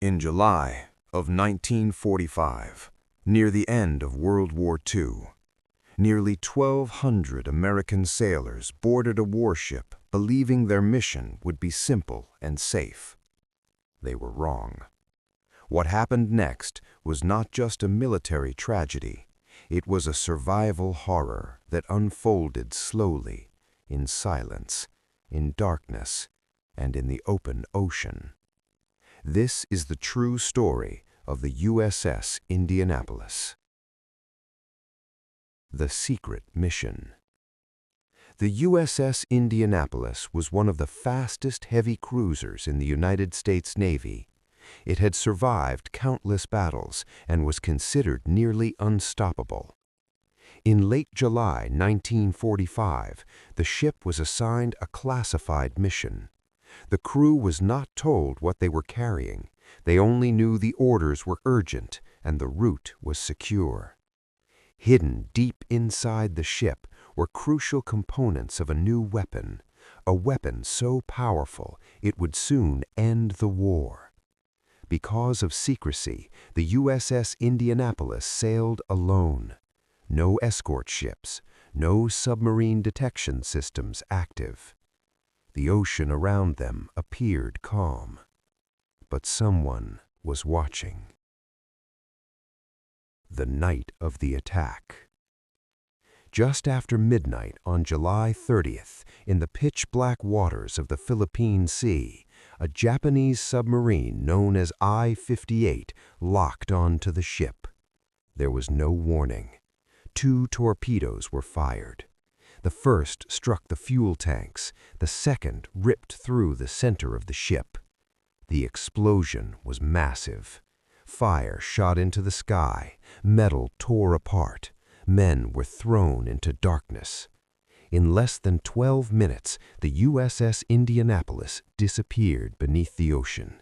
In July of 1945, near the end of World War II, nearly 1,200 American sailors boarded a warship believing their mission would be simple and safe. They were wrong. What happened next was not just a military tragedy, it was a survival horror that unfolded slowly, in silence, in darkness, and in the open ocean. This is the true story of the USS Indianapolis. The secret mission. The USS Indianapolis was one of the fastest heavy cruisers in the United States Navy. It had survived countless battles and was considered nearly unstoppable. In late July 1945, the ship was assigned a classified mission. The crew was not told what they were carrying. They only knew the orders were urgent and the route was secure. Hidden deep inside the ship were crucial components of a new weapon, a weapon so powerful it would soon end the war. Because of secrecy, the USS Indianapolis sailed alone. No escort ships, no submarine detection systems active. The ocean around them appeared calm, but someone was watching. The night of the attack. Just after midnight on July 30th, in the pitch-black waters of the Philippine Sea, a Japanese submarine known as I-58 locked onto the ship. There was no warning. 2 torpedoes were fired. The first struck the fuel tanks, the second ripped through the center of the ship. The explosion was massive. Fire shot into the sky, metal tore apart, men were thrown into darkness. In less than 12 minutes, the USS Indianapolis disappeared beneath the ocean.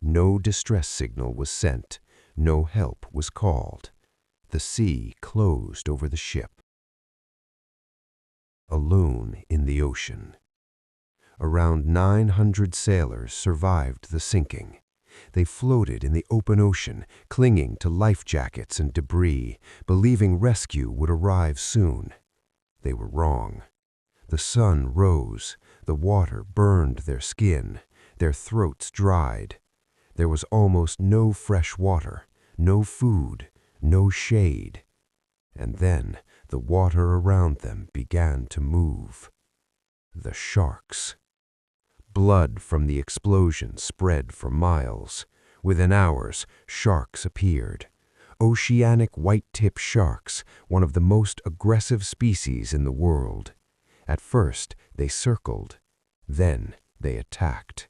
No distress signal was sent, no help was called. The sea closed over the ship. Alone in the ocean. Around 900 sailors survived the sinking. They floated in the open ocean, clinging to life jackets and debris, believing rescue would arrive soon. They were wrong. The sun rose, the water burned their skin, their throats dried. There was almost no fresh water, no food, no shade. And then the water around them began to move. The sharks. Blood from the explosion spread for miles. Within hours, sharks appeared. Oceanic white-tip sharks, one of the most aggressive species in the world. At first, they circled. Then they attacked.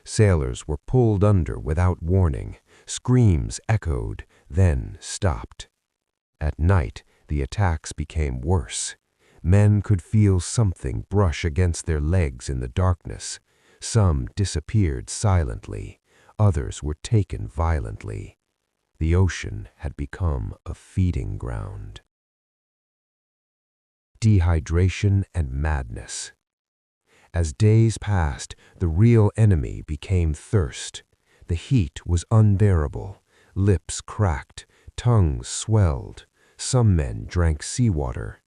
Sailors were pulled under without warning. Screams echoed, then stopped. At night, the attacks became worse. Men could feel something brush against their legs in the darkness. Some disappeared silently. Others were taken violently. The ocean had become a feeding ground. Dehydration and madness. As days passed, the real enemy became thirst. The heat was unbearable. Lips cracked, tongues swelled. Some men drank seawater.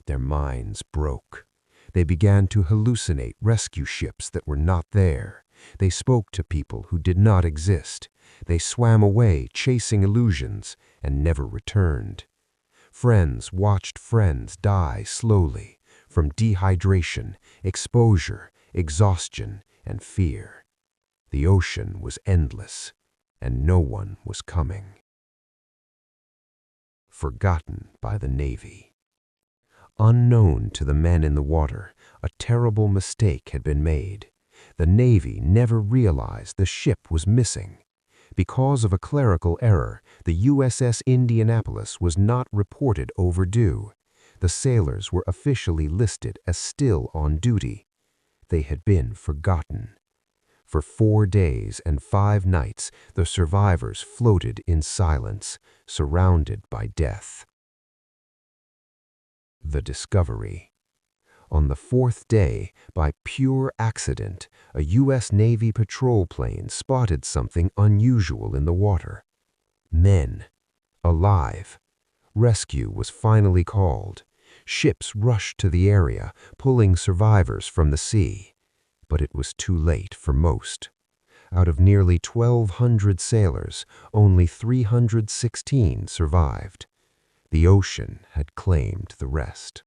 Their minds broke. They began to hallucinate rescue ships that were not there. They spoke to people who did not exist. They swam away chasing illusions and never returned. Friends watched friends die slowly from dehydration, exposure, exhaustion, and fear. The ocean was endless, and no one was coming. Forgotten by the Navy. Unknown to the men in the water, a terrible mistake had been made. The Navy never realized the ship was missing. Because of a clerical error, the USS Indianapolis was not reported overdue. The sailors were officially listed as still on duty. They had been forgotten. For 4 days and 5 nights, the survivors floated in silence, surrounded by death. The discovery. On the fourth day, by pure accident, a U.S. Navy patrol plane spotted something unusual in the water. Men, alive. Rescue was finally called. Ships rushed to the area, pulling survivors from the sea. But it was too late for most. Out of nearly 1,200 sailors, only 316 survived. The ocean had claimed the rest.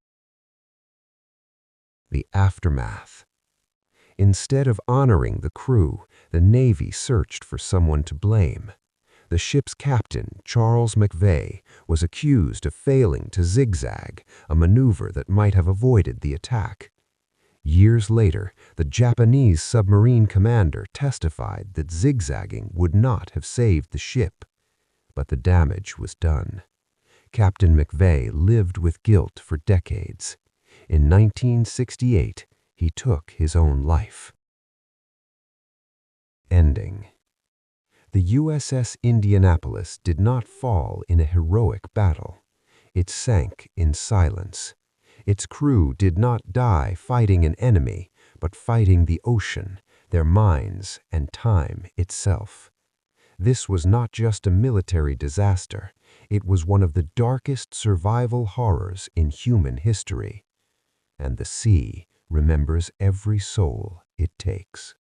The aftermath. Instead of honoring the crew, the Navy searched for someone to blame. The ship's captain, Charles McVeigh, was accused of failing to zigzag, a maneuver that might have avoided the attack. Years later, the Japanese submarine commander testified that zigzagging would not have saved the ship. But the damage was done. Captain McVeigh lived with guilt for decades. In 1968, he took his own life. Ending. The USS Indianapolis did not fall in a heroic battle. It sank in silence. Its crew did not die fighting an enemy, but fighting the ocean, their minds, and time itself. This was not just a military disaster. It was one of the darkest survival horrors in human history. And the sea remembers every soul it takes.